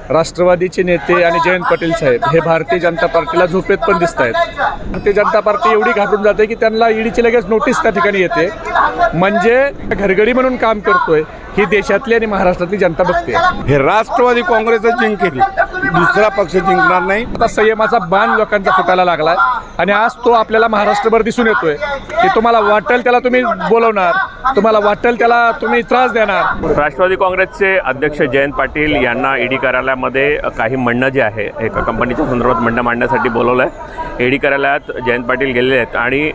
राष्ट्रवादीचे नेते आणि जयंत पाटील साहेब हे भारतीय जनता पार्टीला झोपेत पण दिसत आहेत। भारतीय जनता पार्टी एवढी घाबरून जाते की त्यांना ईडीची लगेच नोटीस त्या ठिकाणी येते, म्हणजे घरगडी म्हणून काम करतोय ही देशातली आणि महाराष्ट्रातली जनता बघते। हे राष्ट्रवादी काँग्रेसच जिंकेल, दुसरा पक्ष जिंकणार नाही। आता संयमाचा बाण लोकांचा फुटायला लागलाय आणि आज तो आपल्याला महाराष्ट्रभर दिसून येतोय की तुम्हाला वाटेल त्याला तुम्ही बोलवणार, तुम्हाला वाटेल त्याला तुम्ही त्रास देणार। राष्ट्रवादी काँग्रेसचे अध्यक्ष जयंत पाटील यांना ईडी कार्यालयामध्ये काही म्हणणं जे आहे एका कंपनीच्या संदर्भात म्हणणं मांडण्यासाठी बोलवलं आहे। ईडी कार्यालयात जयंत पाटील गेलेले आहेत आणि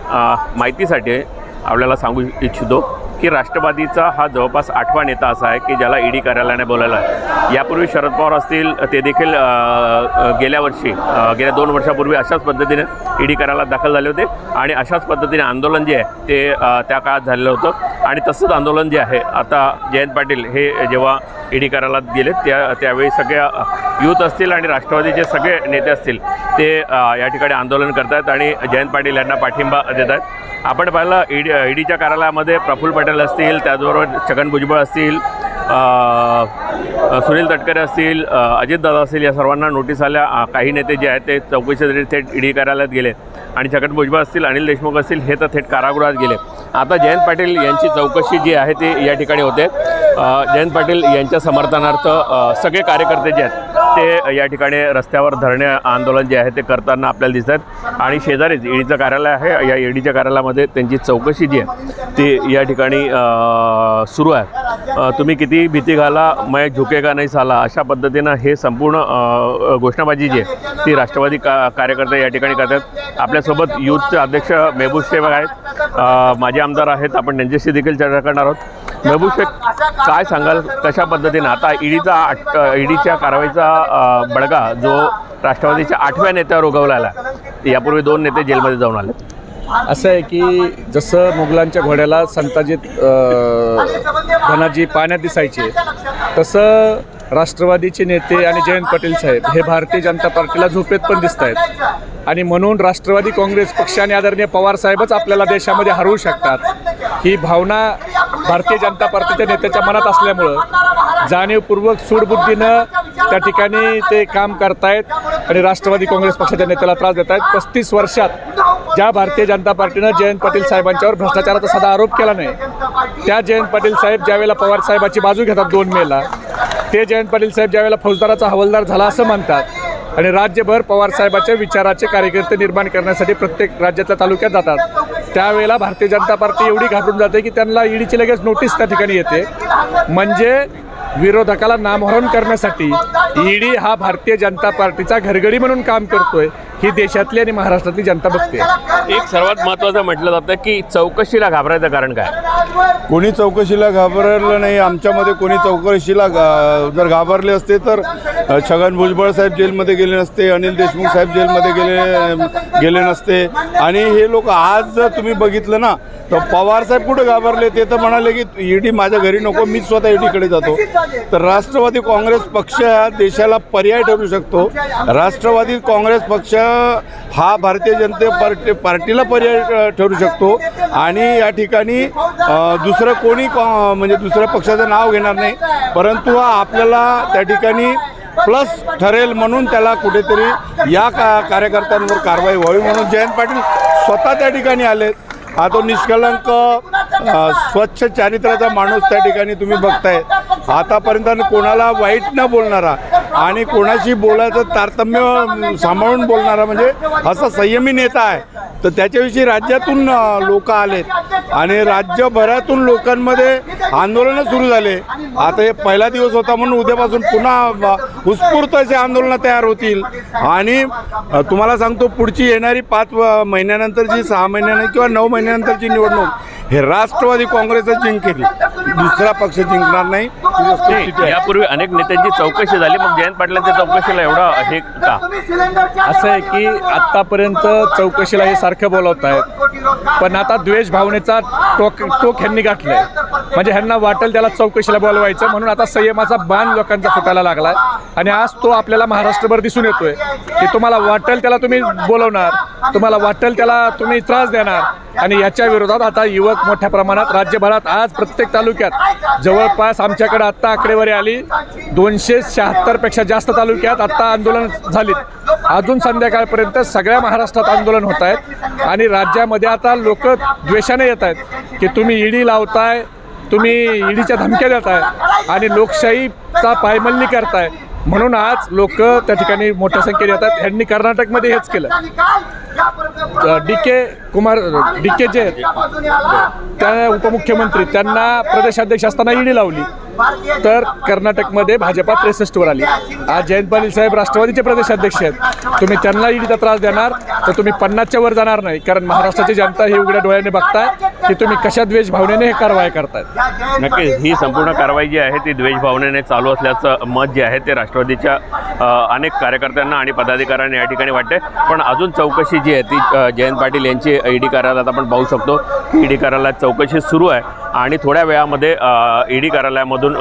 माहितीसाठी आपल्याला सांगू इच्छितो की राष्ट्रवादीचा हा जवळपास 8वा नेता असा आहे की ज्याला ईडी कार्यालयाने बोलावलं आहे। यापूर्वी शरद पवार असतील ते देखील गेल्या 2 वर्षापूर्वी अशाच पद्धतीने ईडी कार्यालयात दाखल झाले होते आणि अशाच पद्धतीने आंदोलन जे आहे ते त्या काळात झालेलं होतं आणि तसंच आंदोलन जे आहे आता जयंत पाटील हे जेव्हा ईडी कार्यालयात गेले त्यावेळी सगळ्या युथ असतील आणि राष्ट्रवादीचे सगळे नेते असतील ते या ठिकाणी आंदोलन करत आहेत आणि जयंत पाटील यांना पाठिंबा देत आहेत। आपण पाहिलं ईडीच्या कार्यालयामध्ये प्रफुल्ल पटेल असतील, त्याचबरोबर छगन भुजबळ असतील, सुनील तटकरे असतील, अजितदादा असतील, या सर्वांना नोटीस आल्या। काही नेते जे आहेत ते चौकशीसाठी थेट ईडी कार्यालयात गेले आणि छगन भुजबळ असतील, अनिल देशमुख असतील हे तर थेट कारागृहात गेले। आता जयंत पाटील यांची चौकशी जी आहे ती या ठिकाणी होते। जयंत पाटील यांच्या समर्थनार्थ सगळे कार्यकर्ते जे आहेत ते या ठिकाणी रस्त्यावर धरणे आंदोलन जे आहे ते करताना आपल्याला दिसत आहेत आणि शेजारीच ईडीचं कार्यालय आहे। या ईडीच्या कार्यालयामध्ये त्यांची चौकशी जी आहे ती या ठिकाणी सुरू आहे। तुम्ही किती भीती घाला मैं झुकेगा नाही साला अशा पद्धतीनं हे संपूर्ण घोषणाबाजी जी आहे ती राष्ट्रवादी कार्यकर्ते या ठिकाणी करतात। आपल्यासोबत युथचे अध्यक्ष मेहबूब शेख आहेत, माजी आमदार आहेत, आपण त्यांच्याशी देखील चर्चा करणार आहोत। मेहबूब शेख, काय सांगाल कशा पद्धतीनं आता ईडीच्या कारवाईचा बडगा जो राष्ट्रवादीच्या 8व्या नेत्यावर उगवला, यापूर्वी 2 नेते जेलमध्ये जाऊन आले। असं आहे की जसं मुघलांच्या घोड्याला संताजीत धनाजी पाण्यात दिसायचे, तसं राष्ट्रवादीचे नेते आणि जयंत पाटील साहेब हे भारतीय जनता पार्टीला झोपेत पण दिसत आहेत आणि म्हणून राष्ट्रवादी काँग्रेस पक्ष आणि आदरणीय पवार साहेबच आपल्याला देशामध्ये हरवू शकतात ही भावना भारतीय जनता पार्टीच्या नेत्याच्या मनात असल्यामुळं जाणीवपूर्वक सूडबुद्धीनं त्या ठिकाणी ते काम करतायत आणि राष्ट्रवादी काँग्रेस पक्षाच्या नेत्याला त्रास देत आहेत। 35 वर्षात ज्या भारतीय जनता पार्टीनं जयंत पाटील साहेबांच्यावर भ्रष्टाचाराचा साधा आरोप केला नाही, त्या जयंत पाटील साहेब ज्यावेळेला पवार साहेबाची बाजू घेतात 2 मेला, ते जयंत पाटील साहेब ज्यावेळेला फौजदाराचा हवालदार झाला असं म्हणतात आणि राज्यभर पवार साहेबाच्या विचाराचे कार्यकर्ते निर्माण करण्यासाठी प्रत्येक राज्यातल्या तालुक्यात जातात, त्यावेळेला भारतीय जनता पार्टी एवढी घाबरून जाते की त्यांना ईडीची लगेच नोटीस त्या ठिकाणी येते, म्हणजे विरोधकाला नामोहरण करण्यासाठी ईडी हा भारतीय जनता पार्टीचा घरगडी म्हणून काम करतोय ही देशातली आणि महाराष्ट्रातली जनता बघते। एक सर्वात महत्त्वाचं म्हटलं जातं की चौकशीला घाबरायचं कारण काय? कोणी चौकशीला घाबरलं नाही। आमच्यामध्ये कोणी चौकशीला जर घाबरले असते तर छगन भुजबळ साहेब जेलमध्ये गेले नसते, अनिल देशमुख साहेब जेलमध्ये गेले नसते आणि हे लोक आज जर तुम्ही बघितलं ना तर पवार साहेब कुठे घाबरले, ते तर म्हणाले की ईडी माझ्या घरी नको, मीच स्वतः ईडीकडे जातो। तर राष्ट्रवादी काँग्रेस पक्ष हा देशाला पर्याय ठरू शकतो। राष्ट्रवादी काँग्रेस पक्ष हा भारतीय जनता पार्टीला पर्याय ठरू शकतो आणि या ठिकाणी दुसरं कोणी म्हणजे दुसऱ्या पक्षाचं नाव घेणार नाही, परंतु हा आपल्याला त्या ठिकाणी प्लस ठरेल म्हणून त्याला कुठेतरी या कार्यकर्त्यांवर कारवाई व्हावी म्हणून जयंत पाटील स्वतः त्या ठिकाणी आलेत। हा तो निष्कलंक स्वच्छ चारित्र्याचा माणूस त्या ठिकाणी तुम्ही बघताय। आतापर्यंत कोणाला वाईट न बोलणारा आणि कोणाशी बोलायचं तारतम्य सांभाळून बोलणारा म्हणजे असा संयमी नेता आहे। तर त्याच्याविषयी राज्यातून लोक आलेत आणि राज्यभरातून लोकांमध्ये आंदोलनं सुरू झाले। आता हे पहिला दिवस होता म्हणून उद्यापासून पुन्हा उत्स्फूर्त असे आंदोलनं तयार होतील आणि तुम्हाला सांगतो पुढची येणारी 5 महिन्यानंतरची 6 महिन्यानंतर किंवा 9 महिन्यानंतरची निवडणूक हे राष्ट्रवादी काँग्रेसच जिंकेल, दुसरा पक्ष जिंकणार नाही। यापूर्वी अनेक नेत्यांची चौकशी झाली, मग जयंत पाटलांच्या चौकशीला एवढा हे का? असं आहे की आत्तापर्यंत चौकशीला हे सारखं बोलवत आहेत, पण आता द्वेष भावनेचा टोक ह्यांनी गाठलाय, म्हणजे ह्यांना वाटेल त्याला चौकशीला बोलवायचं म्हणून आता संयमाचा बाण लोकांचा फुटायला लागलाय आणि आज तो आपल्याला महाराष्ट्रभर दिसून येतोय की तुम्हाला वाटेल त्याला तुम्ही बोलवणार, तुम्हाला वाटेल त्याला तुम्ही त्रास देणार आणि याच्या विरोधात आता युवक मोठ्या प्रमाणात राज्यभरात आज प्रत्येक तालुक्यात जवळपास आमच्याकडे आत्ता आकडेवारी आली 276 पेक्षा पेक्षा जास्त तालुक्यात आत्ता आंदोलन झालीत. अजून संध्याकाळपर्यंत सगळ्या महाराष्ट्रात आंदोलन होत आहेत आणि राज्यामध्ये आता लोक द्वेषाने येत आहेत की तुम्ही ईडी लावताय, तुम्ही ईडीच्या धमक्या देताय आणि लोकशाहीचा पायमल्ली करताय. म्हणून आज लोक त्या ठिकाणी मोठ्या संख्येने येतात. ह्यांनी कर्नाटकमध्ये हेच केलं. डी के जे त्या उपमुख्यमंत्री त्यांना प्रदेशाध्यक्ष असताना ईडी लावली, तर कर्नाटकमध्ये भाजपा 63वर आली. आज जयंत पाटील साहेब राष्ट्रवादीचे प्रदेशाध्यक्ष आहेत. तुम्ही त्यांना ईडीचा त्रास देणार तर तुम्ही 50च्या वर जाणार नाही, कारण महाराष्ट्राची जनता ही उघड्या डोळ्याने बघताय की तुम्ही कशा द्वेष भावनेने हे कारवाई करतायत. नक्कीच ही संपूर्ण कारवाई जी आहे ती द्वेष भावनेने चालू असल्याचं मत जे आहे ते राष्ट्रवादीच्या अनेक कार्यकर्त्यांना आणि पदाधिकाऱ्यांना या ठिकाणी वाटते. पण अजून चौकशी जी आहे ती जयंत पाटील यांची ईडी कार्यालयात आपण पाहू शकतो की ईडी कार्यालयात चौकशी सुरू आहे आणि थोड्या वेळामध्ये ईडी कार्यालयामधून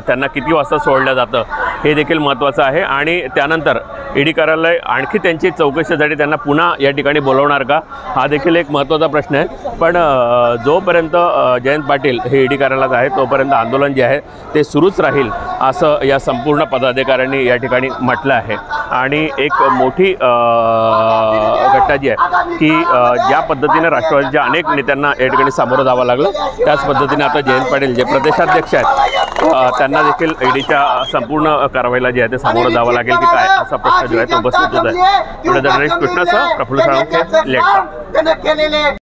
त्यांना किती वाजता सोडलं जातं हे देखील महत्त्वाचं आहे. आणि त्यानंतर ईडी कार्यालय आणखी त्यांची चौकशीसाठी त्यांना पुन्हा या ठिकाणी बोलवणार का, हा देखील एक महत्त्वाचा प्रश्न आहे. पण जोपर्यंत जयंत पाटील हे ईडी कार्यालयात आहे तोपर्यंत आंदोलन जे आहे ते सुरूच राहील असं या संपूर्ण पदाधिकाऱ्यांनी या ठिकाणी म्हटलं आहे. आणि एक मोठी घटना जी आहे की ज्या पद्धतीने राष्ट्रवादीच्या अनेक नेत्यांना या ठिकाणी सामोरं जावं लागलं, त्याच पद्धतीने आता जयंत पाटील जे प्रदेशाध्यक्ष आहेत त्यांना देखील ईडीच्या संपूर्ण कारवाईला जे आहे ते सामोरं जावं लागेल की काय, असा प्रश्न जो आहे तो उपस्थित होत आहे. पुढे जर्नलिस्ट कृष्णासह प्रफुल्ल साळुंखे, लेट.